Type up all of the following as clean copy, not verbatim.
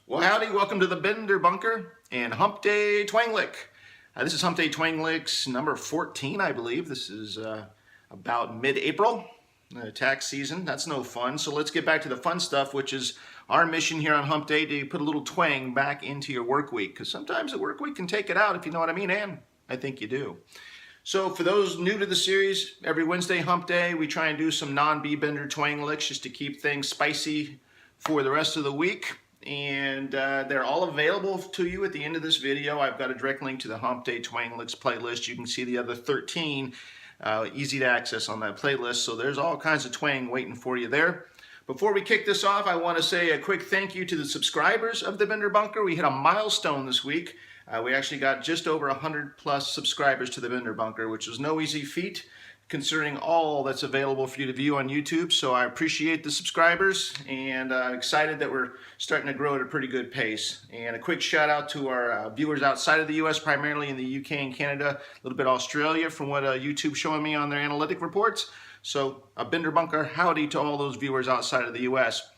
Well, howdy, welcome to the Bender Bunker and Hump Day Twang Lick. This is Hump Day Twang Licks number 14, I believe. This is about mid-April, tax season. That's no fun. So let's get back to the fun stuff, which is our mission here on Hump Day to put a little twang back into your work week. Because sometimes the work week can take it out, if you know what I mean, and I think you do. So for those new to the series, every Wednesday Hump Day, we try and do some non-B-Bender Twang Licks just to keep things spicy for the rest of the week. And they're all available to you at the end of this video. I've got a direct link to the Hump Day Twang Licks playlist. You can see the other 13 easy to access on that playlist. So there's all kinds of twang waiting for you there. Before we kick this off, I want to say a quick thank you to the subscribers of the Bender Bunker. We hit a milestone this week. We actually got just over 100 plus subscribers to the Bender Bunker, which is no easy feat considering all that's available for you to view on YouTube. So I appreciate the subscribers and excited that we're starting to grow at a pretty good pace. And a quick shout out to our viewers outside of the US, primarily in the UK and Canada, a little bit Australia from what YouTube's showing me on their analytic reports. So a Bender Bunker howdy to all those viewers outside of the US.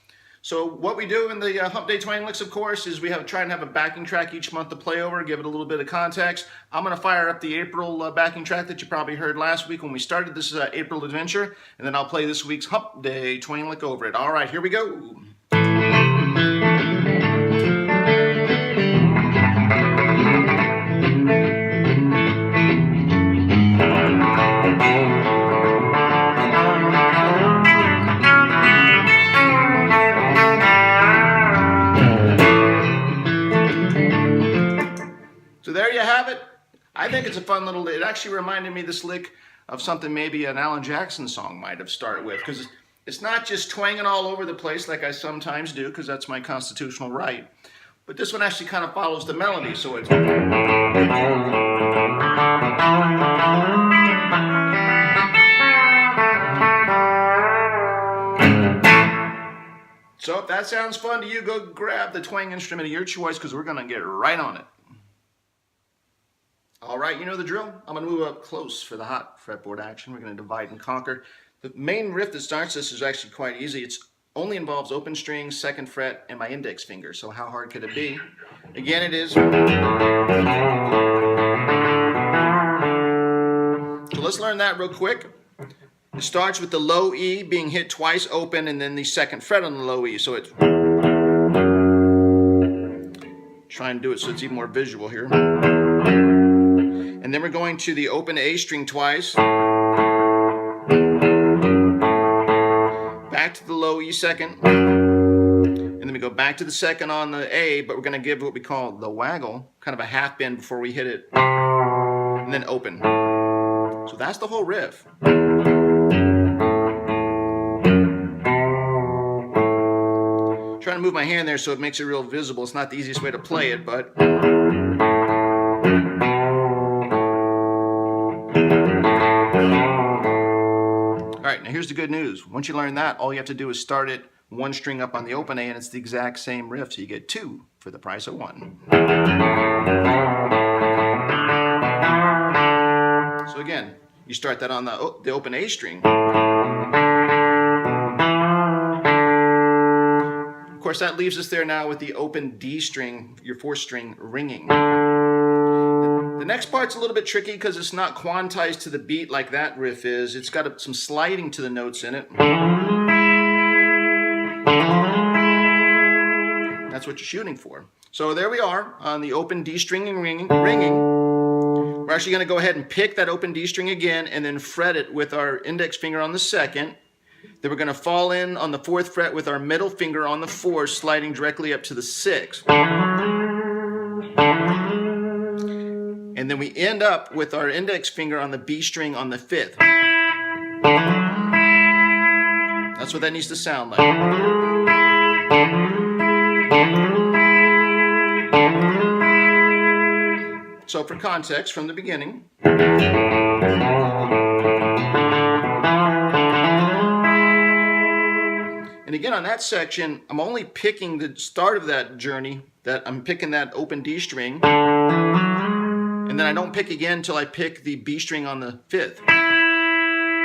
So what we do in the Hump Day Twang Licks, of course, is we try and have a backing track each month to play over, give it a little bit of context. I'm going to fire up the April backing track that you probably heard last week when we started this April adventure, and then I'll play this week's Hump Day Twang Lick over it. All right, here we go. So there you have it. I think it's a fun little, it actually reminded me, this lick, of something maybe an Alan Jackson song might have started with, because it's not just twanging all over the place like I sometimes do, because that's my constitutional right. But this one actually kind of follows the melody, so it's... So if that sounds fun to you, go grab the twang instrument of your choice, because we're going to get right on it. All right, you know the drill. I'm going to move up close for the hot fretboard action. We're going to divide and conquer. The main riff that starts this is actually quite easy. It only involves open string, 2nd fret, and my index finger. So how hard could it be? Again, it is. So let's learn that real quick. It starts with the low E being hit twice open and then the 2nd fret on the low E. So it's... Try and do it so it's even more visual here. And then we're going to the open A string twice. Back to the low E 2nd. And then we go back to the 2nd on the A, but we're going to give what we call the waggle, kind of a half bend before we hit it. And then open. So that's the whole riff. Trying to move my hand there so it makes it real visible. It's not the easiest way to play it, but... Alright, now here's the good news. Once you learn that, all you have to do is start it one string up on the open A, and it's the exact same riff, so you get 2 for the price of 1. So again, you start that on the open A string. Of course, that leaves us there now with the open D string, your 4th string, ringing. The next part's a little bit tricky because it's not quantized to the beat like that riff is. It's got some sliding to the notes in it. That's what you're shooting for. So there we are on the open D string and ringing. We're actually going to go ahead and pick that open D string again and then fret it with our index finger on the 2nd. Then we're going to fall in on the 4th fret with our middle finger on the 4th, sliding directly up to the 6th. And then we end up with our index finger on the B string on the 5th. That's what that needs to sound like. So for context, from the beginning. And again, on that section, I'm only picking the start of that journey, that I'm picking that open D string. And then I don't pick again until I pick the B string on the 5th.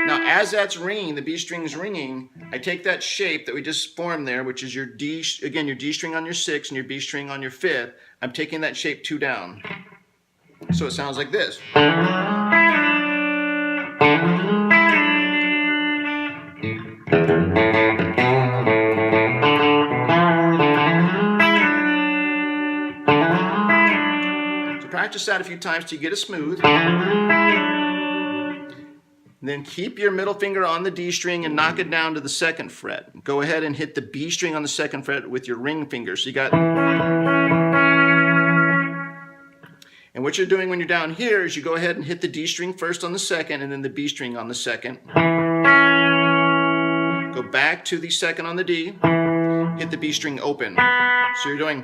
Now, as that's ringing, the B string's ringing, I take that shape that we just formed there, which is your D, again, your D string on your 6 and your B string on your 5th. I'm taking that shape 2 down. So it sounds like this. So practice that a few times till you get it smooth. And then keep your middle finger on the D string and knock it down to the 2nd fret. Go ahead and hit the B string on the 2nd fret with your ring finger. So you got... And what you're doing when you're down here is you go ahead and hit the D string first on the 2nd and then the B string on the 2nd. Go back to the 2nd on the D, hit the B string open. So you're doing...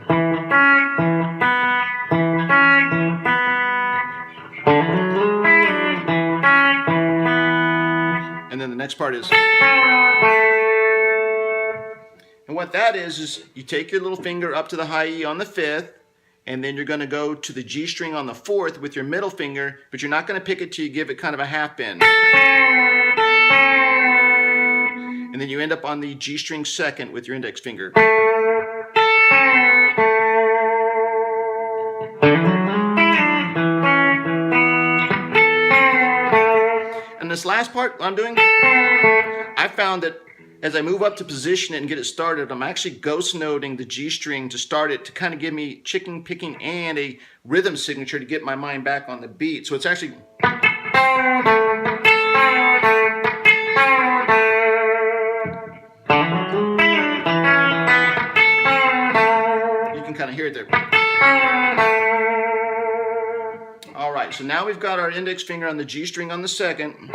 And then the next part is... And what that is you take your little finger up to the high E on the 5th, and then you're going to go to the G string on the 4th with your middle finger, but you're not going to pick it till you give it kind of a half bend. And then you end up on the G string 2nd with your index finger. And this last part I'm doing, I found that as I move up to position it and get it started, I'm actually ghost noting the G string to start it to kind of give me chicken picking and a rhythm signature to get my mind back on the beat. So it's actually... You can kind of hear it there. All right, so now we've got our index finger on the G string on the 2nd.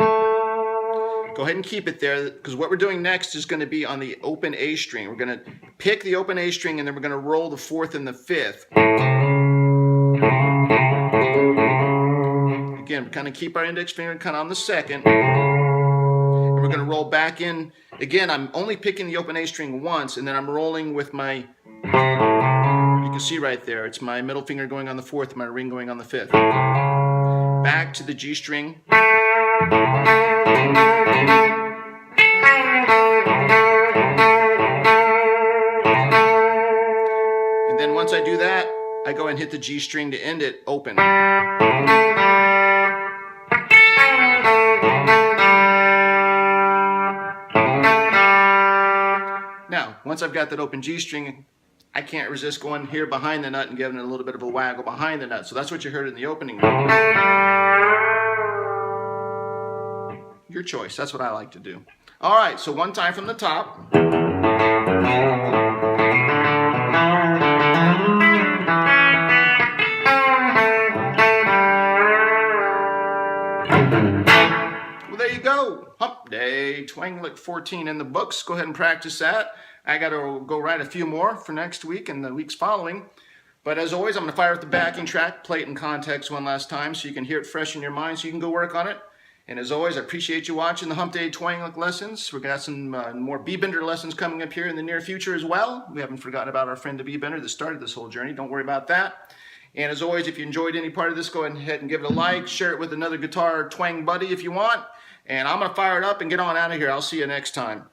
Go ahead and keep it there, because what we're doing next is going to be on the open A string. We're going to pick the open A string and then we're going to roll the 4th and the 5th. Again, kind of keep our index finger kind of on the 2nd. And we're going to roll back in. Again, I'm only picking the open A string once, and then I'm rolling with my... You can see right there, it's my middle finger going on the 4th, my ring going on the 5th. Back to the G string. And then once I do that, I go and hit the G string to end it open. Now, once I've got that open G string, I can't resist going here behind the nut and giving it a little bit of a waggle behind the nut. So that's what you heard in the opening. Your choice. That's what I like to do. All right, so one time from the top. Well, there you go. Hump Day, Twang Lick 14 in the books. Go ahead and practice that. I got to go write a few more for next week and the weeks following. But as always, I'm going to fire up the backing track, play it in context one last time so you can hear it fresh in your mind so you can go work on it. And as always, I appreciate you watching the Hump Day Twang Lick lessons. We've got some more B-Bender lessons coming up here in the near future as well. We haven't forgotten about our friend the B-Bender that started this whole journey. Don't worry about that. And as always, if you enjoyed any part of this, go ahead and give it a like. Share it with another guitar twang buddy if you want. And I'm going to fire it up and get on out of here. I'll see you next time.